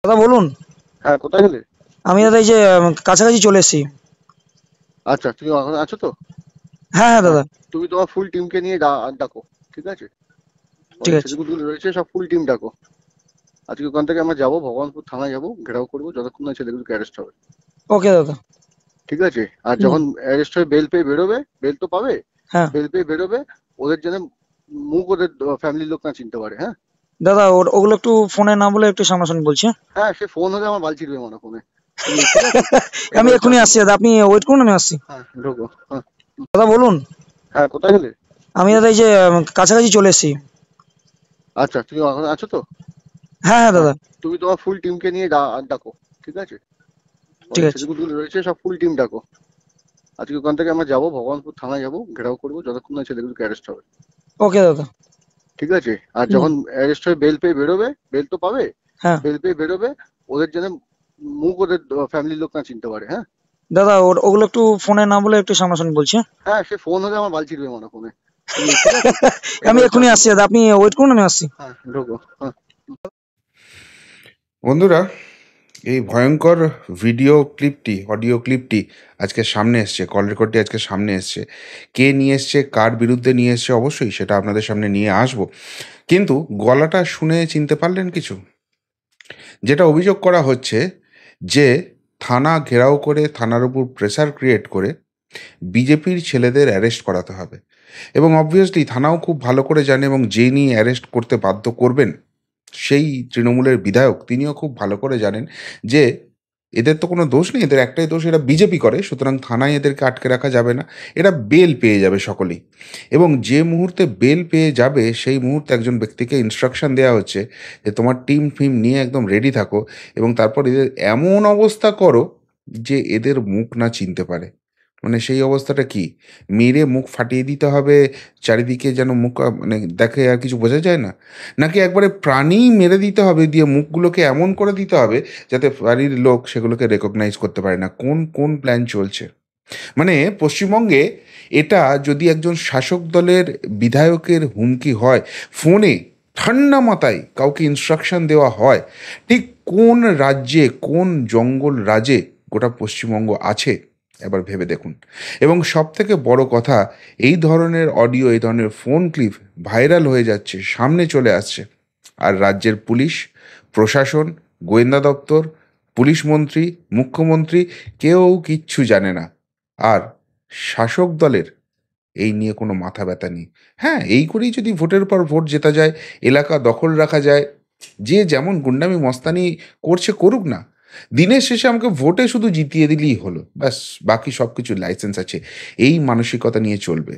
দাদা বলুন। হ্যাঁ, কোথায় গেলে? আমি দাদা এই যে কাছাকাছি চলে এসেছি। আচ্ছা, তুমি এখন আছো তো? হ্যাঁ হ্যাঁ হ্যাঁ, দাদা। তুমি তোমার ফুল টিমকে নিয়ে ডাকো। ঠিক আছে? ঠিক ওই আছে। ছেলেগুলো রয়েছে, সব ফুল টিম ডাকো। আজকে ওখান থেকে আমরা যাবো, ভগবানপুর থানায় যাবো, ঘেরাও করবো যতক্ষণ না ছেলেগুলোকে অ্যারেস্ট হবে। ওকে দাদা। ঠিক আছে? আর হুম। যখন অ্যারেস্ট হয়ে বেল পেয়ে বেরোবে, বেল তো পাবে, হ্যাঁ বেল পেয়ে বেরোবে, ওদের যেন মুখ ওদের ফ্যামিলির লোক না চিনতে পারে। হ্যাঁ, দাদা, ওগুলো একটু ফোনে না বলে একটু সামনাসামনি বলছি, হ্যাঁ? হ্যাঁ, সে ফোন হলে আমার বাল ছিড়বে মনে ফোনে। তুমি ঠিক আছে? আমি এবার একটু এক্ষুনি আসো আসছি তো। দাদা, আপনি ওয়েট করুন, আমি আসছি। হ্যাঁ, ঢোকো। হ্যাঁ। দাদা বলুন। হ্যাঁ, কোথায় গেলে? আমি দাদা এই যে কাছাকাছি চলে এসেছি। আচ্ছা, তুমি এখন আছো তো? হ্যাঁ হ্যাঁ হ্যাঁ, দাদা। তুমি তোমার ফুল টিমকে নিয়ে ডাকো। ঠিক আছে? ওই ঠিক আছে। ছেলেগুলো রয়েছে, সব ফুল টিম ডাকো। আজকে ওখান থেকে আমরা যাবো, ভগবানপুর থানায় যাবো, ঘেরাও করবো যতক্ষণ না ছেলেগুলোকে অ্যারেস্ট হবে। ওকে দাদা। ঠিক আছে? আর হুম। যখন অ্যারেস্ট হয়ে বেল পেয়ে বেরোবে, বেল তো পাবে, হ্যাঁ বেল পেয়ে বেরোবে, ওদের যেন মুখ ওদের ফ্যামিলির লোক না চিনতে পারে। হ্যাঁ, দাদা, ওগুলো একটু ফোনে না বলে একটু সামনাসামনি বলছি, হ্যাঁ? হ্যাঁ, সে ফোন হলে আমার বাল ছিড়বে মনে ফোনে। তুমি ঠিক আছে? আমি এবার একটু এক্ষুনি আসো আসছি তো। দাদা, আপনি ওয়েট করুন, আমি আসছি। হ্যাঁ, ঢোকো। হ্যাঁ। বন্ধুরা, এই ভয়ঙ্কর ভিডিও ক্লিপটি, অডিও ক্লিপটি আজকে সামনে এসছে, কল রেকর্ডটি আজকে সামনে এসছে। কে নিয়ে এসছে, কার বিরুদ্ধে নিয়ে এসছে, অবশ্যই সেটা আপনাদের সামনে নিয়ে আসব। কিন্তু গলাটা শুনে চিনতে পারলেন কিছু? যেটা অভিযোগ করা হচ্ছে যে থানা ঘেরাও করে, থানার উপর প্রেসার ক্রিয়েট করে বিজেপির ছেলেদের অ্যারেস্ট করাতে হবে। এবং অবভিয়াসলি থানাও খুব ভালো করে জানে, এবং যিনি অ্যারেস্ট করতে বাধ্য করবেন সেই তৃণমূলের বিধায়ক, তিনিও খুব ভালো করে জানেন যে এদের তো কোনো দোষ নেই, এদের একটাই দোষ, এরা বিজেপি করে, সুতরাং থানায় এদেরকে আটকে রাখা যাবে না, এরা বেল পেয়ে যাবে সকলেই। এবং যে মুহূর্তে বেল পেয়ে যাবে সেই মুহূর্তে একজন ব্যক্তিকে ইনস্ট্রাকশন দেওয়া হচ্ছে যে তোমার টিম ফিম নিয়ে একদম রেডি থাকো, এবং তারপর এদের এমন অবস্থা করো যে এদের মুখ না চিনতে পারে। মানে সেই অবস্থাটা কি? মেরে মুখ ফাটিয়ে দিতে হবে, চারিদিকে যেন মুখ মানে দেখে আর কিছু বোঝা যায় না? নাকি একবারে প্রাণেই মেরে দিতে হবে, দিয়ে মুখগুলোকে এমন করে দিতে হবে যাতে বাড়ির লোক সেগুলোকে রেকগনাইজ করতে পারে না? কোন কোন প্ল্যান চলছে? মানে পশ্চিমবঙ্গে এটা যদি একজন শাসক দলের বিধায়কের হুমকি হয়, ফোনে ঠান্ডা মাথায় কাউকে ইনস্ট্রাকশন দেওয়া হয়, ঠিক কোন রাজ্যে, কোন জঙ্গল রাজে গোটা পশ্চিমবঙ্গ আছে এবার ভেবে দেখুন। এবং সব থেকে বড় কথা, এই ধরনের অডিও, এই ধরনের ফোন ক্লিপ ভাইরাল হয়ে যাচ্ছে, সামনে চলে আসছে, আর রাজ্যের পুলিশ প্রশাসন, গোয়েন্দা দপ্তর, পুলিশ মন্ত্রী, মুখ্যমন্ত্রী কেউ কিচ্ছু জানে না। আর শাসক দলের এই নিয়ে কোনো মাথা ব্যথা নেই। হ্যাঁ, এই করেই যদি ভোটের পর ভোট জেতা যায়, এলাকা দখল রাখা যায়, যে যেমন গুন্ডামি মস্তানি করছে করুক না, দিনের শেষে আমাকে ভোটে শুধু জিতিয়ে দিলেই হলো, ব্যাস, বাকি সব কিছু লাইসেন্স আছে, এই মানসিকতা নিয়ে চলবে।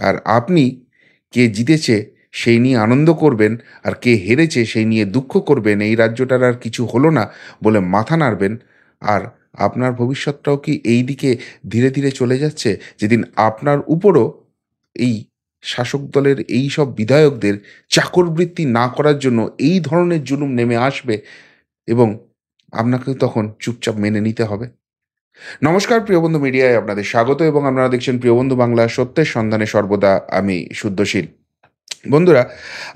আর আপনি কে জিতেছে সেই নিয়ে আনন্দ করবেন, আর কে হেরেছে সেই নিয়ে দুঃখ করবেন, এই রাজ্যটার আর কিছু হলো না বলে মাথা নাড়বেন। আর আপনার ভবিষ্যৎটাও কি এই দিকে ধীরে ধীরে চলে যাচ্ছে, যেদিন আপনার উপরও এই শাসক দলের এই সব বিধায়কদের চাকরবৃত্তি না করার জন্য এই ধরনের জুলুম নেমে আসবে, এবং আপনাকে তখন চুপচাপ মেনে নিতে হবে। নমস্কার, প্রিয়বন্ধু মিডিয়ায় আপনাদের স্বাগত, এবং আপনারা দেখছেন প্রিয়বন্ধু বাংলা, সত্যের সন্ধানে সর্বদা আমি শুদ্ধশীল। বন্ধুরা,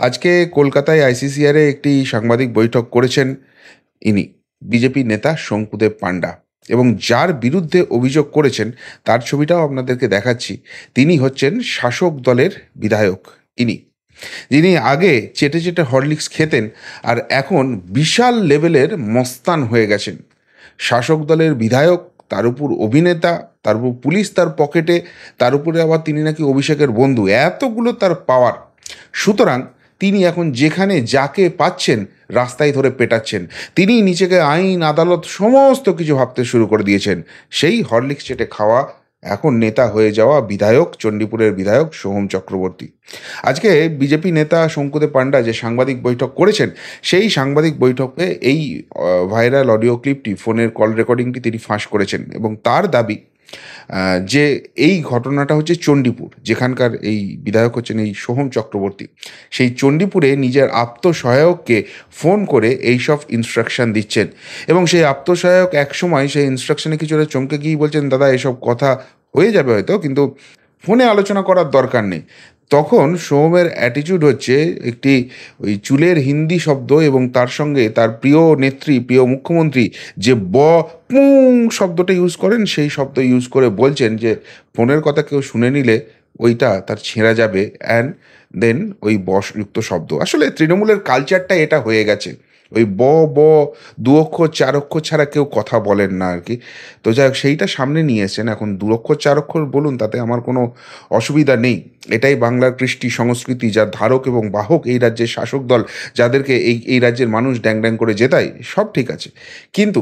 আজকে কলকাতায় আইসিসিআরে একটি সাংবাদিক বৈঠক করেছেন ইনি, বিজেপি নেতা শঙ্কুদেব পাণ্ডা, এবং যার বিরুদ্ধে অভিযোগ করেছেন তার ছবিটাও আপনাদেরকে দেখাচ্ছি। তিনি হচ্ছেন শাসক দলের বিধায়ক, ইনি, যিনি আগে চেটে চেটে হরলিক্স খেতেন, আর এখন বিশাল লেভেলের মস্তান হয়ে গেছেন। শাসক দলের বিধায়ক, তার উপর অভিনেতা, তার উপর পুলিশ তার পকেটে, তার উপরে আবার তিনি নাকি অভিষেকের বন্ধু, এতগুলো তার পাওয়ার। সুতরাং তিনি এখন যেখানে যাকে পাচ্ছেন রাস্তায় ধরে পেটাচ্ছেন। তিনি নিজেকে আইন আদালত সমস্ত কিছু ভাবতে শুরু করে দিয়েছেন। সেই হরলিক্স চেটে খাওয়া, এখন নেতা হয়ে যাওয়া বিধায়ক, চণ্ডীপুরের বিধায়ক সোহম চক্রবর্তী। আজকে বিজেপি নেতা শঙ্কুদেব পাণ্ডা যে সাংবাদিক বৈঠক করেছেন, সেই সাংবাদিক বৈঠকে এই ভাইরাল অডিও ক্লিপটি, ফোনের কল রেকর্ডিংটি তিনি ফাঁস করেছেন, এবং তার দাবি যে এই ঘটনাটা হচ্ছে চণ্ডীপুর, যেখানকার এই বিধায়ক হচ্ছেন এই সোহম চক্রবর্তী, সেই চণ্ডীপুরে নিজের আত্মসহায়ককে ফোন করে এইসব ইনস্ট্রাকশন দিচ্ছেন। এবং সেই আত্মসহায়ক একসময় সেই ইনস্ট্রাকশনে কিছুটা চমকে গিয়ে বলছেন, দাদা এসব কথা হয়ে যাবে হয়তো, কিন্তু ফোনে আলোচনা করার দরকার নেই। তখন সোহমের অ্যাটিটিউড হচ্ছে একটি ওই চুলের হিন্দি শব্দ এবং তার সঙ্গে তার প্রিয় নেত্রী, প্রিয় মুখ্যমন্ত্রী যে পুং শব্দটা ইউজ করেন, সেই শব্দ ইউজ করে বলছেন যে ফোনের কথা কেউ শুনে নিলে ওইটা তার ছেঁড়া যাবে, অ্যান্ড দেন ওই বসযুক্ত শব্দ। আসলে তৃণমূলের কালচারটা এটা হয়ে গেছে, ওই ব দু অক্ষর চার অক্ষর ছাড়া কেউ কথা বলেন না আর কি। তো যাই হোক, সেইটা সামনে নিয়ে এসেছেন। এখন দু অক্ষর চার অক্ষর বলুন, তাতে আমার কোনো অসুবিধা নেই। এটাই বাংলার কৃষ্টি সংস্কৃতি, যার ধারক এবং বাহক এই রাজ্যের শাসক দল, যাদেরকে এই রাজ্যের মানুষ ড্যাং ড্যাং করে জেতায়, সব ঠিক আছে। কিন্তু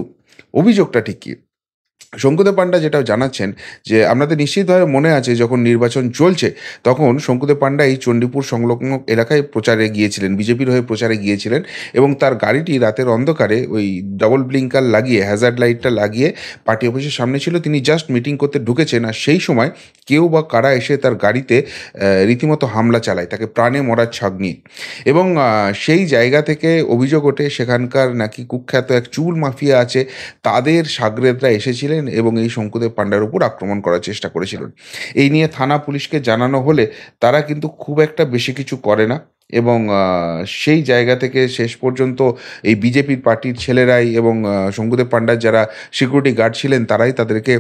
অভিযোগটা ঠিক কী? শঙ্কুদেব পান্ডা যেটা জানাচ্ছেন যে আপনাদের নিশ্চিতভাবে মনে আছে যখন নির্বাচন চলছে তখন শঙ্কুদেব পান্ডা এই চণ্ডীপুর সংলগ্ন এলাকায় প্রচারে গিয়েছিলেন, বিজেপির হয়ে প্রচারে গিয়েছিলেন, এবং তার গাড়িটি রাতের অন্ধকারে ওই ডবল ব্লিঙ্কার লাগিয়ে, হ্যাজার্ড লাইটটা লাগিয়ে পার্টি অফিসের সামনে ছিল। তিনি জাস্ট মিটিং করতে ঢুকেছেন, আর সেই সময় কেউ বা কারা এসে তার গাড়িতে রীতিমতো হামলা চালায়, তাকে প্রাণে মরার ছাগ নিয়ে। এবং সেই জায়গা থেকে অভিযোগ ওঠে সেখানকার নাকি কুখ্যাত এক চুল মাফিয়া আছে, তাদের সাগরেদরা এসেছিলেন এবং এই শঙ্কুদেব পান্ডার উপর আক্রমণ করার চেষ্টা করেছিলেন। এই নিয়ে থানা পুলিশকে জানানো হলে তারা কিন্তু খুব একটা বেশি কিছু করে না, এবং সেই জায়গা থেকে শেষ পর্যন্ত এই বিজেপির পার্টির ছেলেরাই এবং শঙ্কুদেব পান্ডার যারা সিকিউরিটি গার্ড ছিলেন তারাই তাদেরকে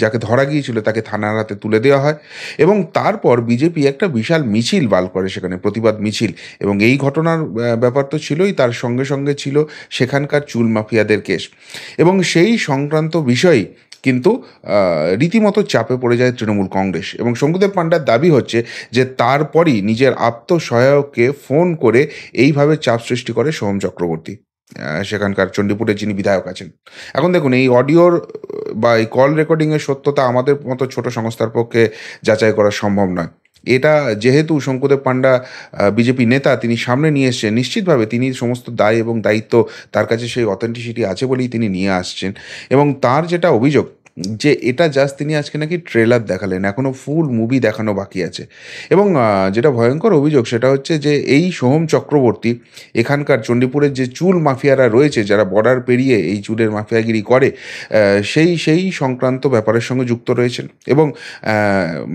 যাকে ধরা গিয়েছিল তাকে থানার হাতে তুলে দেওয়া হয়। এবং তারপর বিজেপি একটা বিশাল মিছিল বার করে সেখানে, প্রতিবাদ মিছিল, এবং এই ঘটনার ব্যাপার তো ছিলই, তার সঙ্গে সঙ্গে ছিল সেখানকার চুল মাফিয়াদের কেস, এবং সেই সংক্রান্ত বিষয়ে কিন্তু রীতিমতো চাপে পড়ে যায় তৃণমূল কংগ্রেস। এবং শঙ্কুদেব পান্ডার দাবি হচ্ছে যে তারপরই নিজের আত্মসহায়ককে ফোন করে এইভাবে চাপ সৃষ্টি করে সোহম চক্রবর্তী, সেখানকার চণ্ডীপুরের যিনি বিধায়ক আছেন। এখন দেখুন, এই অডিওর বা এই কল রেকর্ডিংয়ের সত্যতা আমাদের মতো ছোট সংস্থার পক্ষে যাচাই করা সম্ভব নয়। এটা যেহেতু শঙ্কুদেব পান্ডা বিজেপি নেতা, তিনি সামনে নিয়ে এসছেন, নিশ্চিতভাবে তিনি সমস্ত দায় এবং দায়িত্ব, তার কাছে সেই অথেন্টিসিটি আছে বলেই তিনি নিয়ে আসছেন। এবং তার যেটা অভিযোগ যে এটা জাস্ট তিনি আজকে নাকি ট্রেলার দেখালেন, এখনও ফুল মুভি দেখানো বাকি আছে। এবং যেটা ভয়ঙ্কর অভিযোগ সেটা হচ্ছে যে এই সোহম চক্রবর্তী এখানকার চণ্ডীপুরের যে চুল মাফিয়ারা রয়েছে, যারা বর্ডার পেরিয়ে এই চুলের মাফিয়াগিরি করে, সেই সংক্রান্ত ব্যাপারের সঙ্গে যুক্ত রয়েছেন। এবং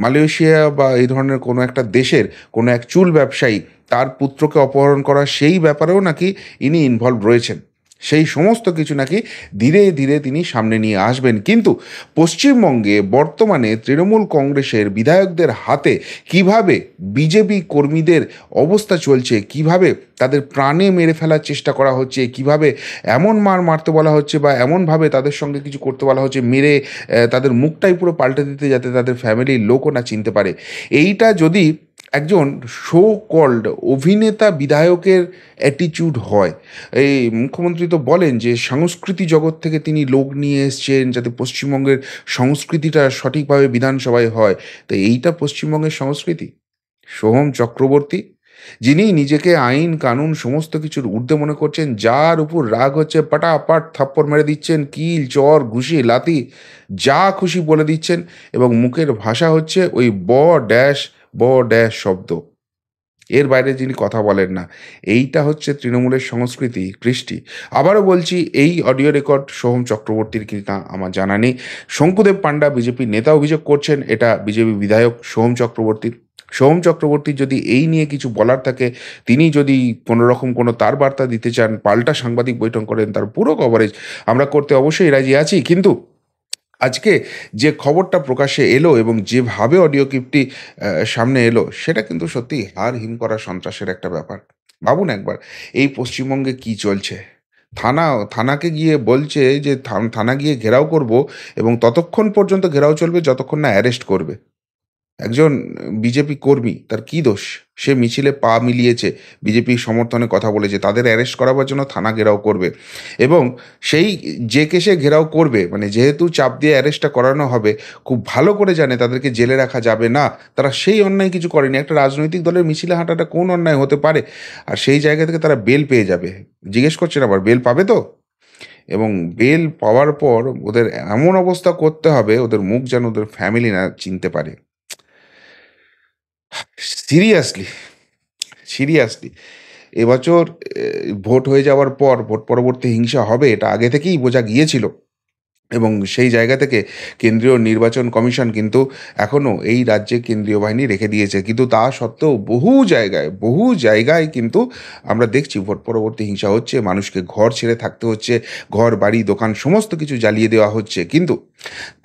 মালয়েশিয়া বা এই ধরনের কোনো একটা দেশের কোনো এক চুল ব্যবসায়ী তার পুত্রকে অপহরণ করা, সেই ব্যাপারেও নাকি ইনি ইনভলভ রয়েছেন। সেই সমস্ত কিছু নাকি ধীরে ধীরে তিনি সামনে নিয়ে আসবেন। কিন্তু পশ্চিমবঙ্গে বর্তমানে তৃণমূল কংগ্রেসের বিধায়কদের হাতে কিভাবে বিজেপি কর্মীদের অবস্থা চলছে, কিভাবে তাদের প্রাণে মেরে ফেলার চেষ্টা করা হচ্ছে, কিভাবে এমন মারতে বলা হচ্ছে বা এমনভাবে তাদের সঙ্গে কিছু করতে বলা হচ্ছে, মেরে তাদের মুখটাই পুরো পাল্টে দিতে, যাতে তাদের ফ্যামিলির লোকও না চিনতে পারে। এইটা যদি একজন শো কল্ড অভিনেতা বিধায়কের অ্যাটিটিউড হয়, এই মুখ্যমন্ত্রী তো বলেন যে সংস্কৃতি জগৎ থেকে তিনি লোক নিয়ে এসছেন যাতে পশ্চিমবঙ্গের সংস্কৃতিটা সঠিকভাবে বিধানসভায় হয়, তো এইটা পশ্চিমবঙ্গের সংস্কৃতি? সোহম চক্রবর্তী, যিনি নিজেকে আইন কানুন সমস্ত কিছুর ঊর্ধ্বে মনে করছেন, যার উপর রাগ হচ্ছে পাটাপাট থাপ্পড় মেরে দিচ্ছেন, কিল চর ঘুষি লাথি যা খুশি বলে দিচ্ছেন, এবং মুখের ভাষা হচ্ছে ওই ব ড্যাশ শব্দ, এর বাইরে যিনি কথা বলেন না। এইটা হচ্ছে তৃণমূলের সংস্কৃতি, কৃষ্টি। আবারও বলছি, এই অডিও রেকর্ড সোহম চক্রবর্তীর কিনা আমার জানা নেই। শঙ্কুদেব পান্ডা বিজেপির নেতা অভিযোগ করছেন এটা বিজেপি বিধায়ক সোহম চক্রবর্তীর। সোহম চক্রবর্তীর যদি এই নিয়ে কিছু বলার থাকে, তিনি যদি কোনো রকম কোনো তার বার্তা দিতে চান, পাল্টা সাংবাদিক বৈঠক করেন, তার পুরো কভারেজ আমরা করতে অবশ্যই রাজি আছি। কিন্তু আজকে যে খবরটা প্রকাশ্যে এলো এবং যেভাবে অডিও ক্লিপটি সামনে এলো, সেটা কিন্তু সত্যি হাড় হিম করা সন্ত্রাসের একটা ব্যাপার। ভাবুন একবার, এই পশ্চিমবঙ্গে কি চলছে। থানাকে গিয়ে বলছে যে থানা গিয়ে ঘেরাও করব, এবং ততক্ষণ পর্যন্ত ঘেরাও চলবে যতক্ষণ না অ্যারেস্ট করবে। একজন বিজেপি কর্মী, তার কি দোষ? সে মিছিলে পা মিলিয়েছে, বিজেপির সমর্থনে কথা বলেছে, তাদের অ্যারেস্ট করাবার জন্য থানা ঘেরাও করবে। এবং সেই যে কেসে ঘেরাও করবে, মানে যেহেতু চাপ দিয়ে অ্যারেস্টটা করানো হবে, খুব ভালো করে জানে তাদেরকে জেলে রাখা যাবে না, তারা সেই অন্যায় কিছু করেনি। একটা রাজনৈতিক দলের মিছিলে হাঁটাটা কোন অন্যায় হতে পারে? আর সেই জায়গা থেকে তারা বেল পেয়ে যাবে। জিজ্ঞেস করছেন আবার বেল পাবে তো? এবং বেল পাওয়ার পর ওদের এমন অবস্থা করতে হবে, ওদের মুখ যেন ওদের ফ্যামিলি না চিনতে পারে। সিরিয়াসলি সিরিয়াসলি এবছর ভোট হয়ে যাওয়ার পর ভোট পরবর্তী হিংসা হবে, এটা আগে থেকেই বোঝা গিয়েছিল। এবং সেই জায়গা থেকে কেন্দ্রীয় নির্বাচন কমিশন কিন্তু এখনও এই রাজ্যে কেন্দ্রীয় বাহিনী রেখে দিয়েছে, কিন্তু তা সত্ত্বেও বহু জায়গায় কিন্তু আমরা দেখছি ভোট পরবর্তী হিংসা হচ্ছে, মানুষকে ঘর ছেড়ে থাকতে হচ্ছে, ঘর বাড়ি দোকান সমস্ত কিছু জ্বালিয়ে দেওয়া হচ্ছে। কিন্তু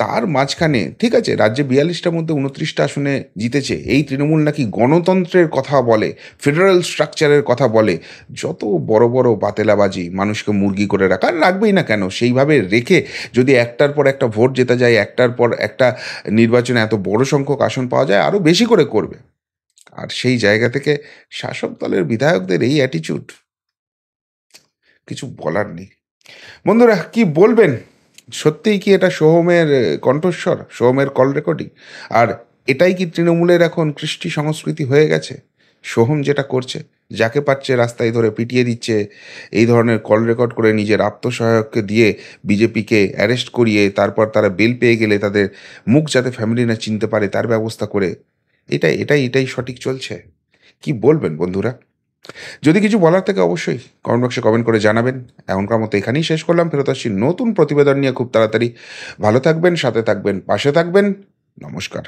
তার মাঝখানে ঠিক আছে, রাজ্যে 42টার মধ্যে 29টা আসনে জিতেছে, এই তৃণমূল নাকি গণতন্ত্রের কথা বলে, ফেডারেল স্ট্রাকচারের কথা বলে, যত বড় বড় বাতেলাবাজি, মানুষকে মুরগি করে রাখা, আর রাখবেই না কেন, সেইভাবে রেখে যদি একটার পর একটা ভোট জেতা যায়, একটার পর একটা নির্বাচনে এত বড় সংখ্যক আসন পাওয়া যায়, আরও বেশি করে করবে। আর সেই জায়গা থেকে শাসক দলের বিধায়কদের এই অ্যাটিচিউড, কিছু বলার নেই। বন্ধুরা কি বলবেন, সত্যিই কি এটা সোহমের কণ্ঠস্বর, সোহমের কল রেকর্ডিং? আর এটাই কি তৃণমূলের এখন কৃষ্টি সংস্কৃতি হয়ে গেছে? সোহম যেটা করছে, যাকে পাচ্ছে রাস্তায় ধরে পিটিয়ে দিচ্ছে, এই ধরনের কল রেকর্ড করে নিজের আত্মসহায়ককে দিয়ে বিজেপিকে অ্যারেস্ট করিয়ে তারপর তারা বেল পেয়ে গেলে তাদের মুখ যাতে ফ্যামিলি না চিনতে পারে তার ব্যবস্থা করে, এটাই সঠিক চলছে? কি বলবেন বন্ধুরা? যদি কিছু বলার থাকে অবশ্যই কমেন্ট বক্সে কমেন্ট করে জানাবেন। এখনকার মতো এখানেই শেষ করলাম, ফেরত আসছি নতুন প্রতিবেদন নিয়ে খুব তাড়াতাড়ি। ভালো থাকবেন, সাথে থাকবেন, পাশে থাকবেন। নমস্কার।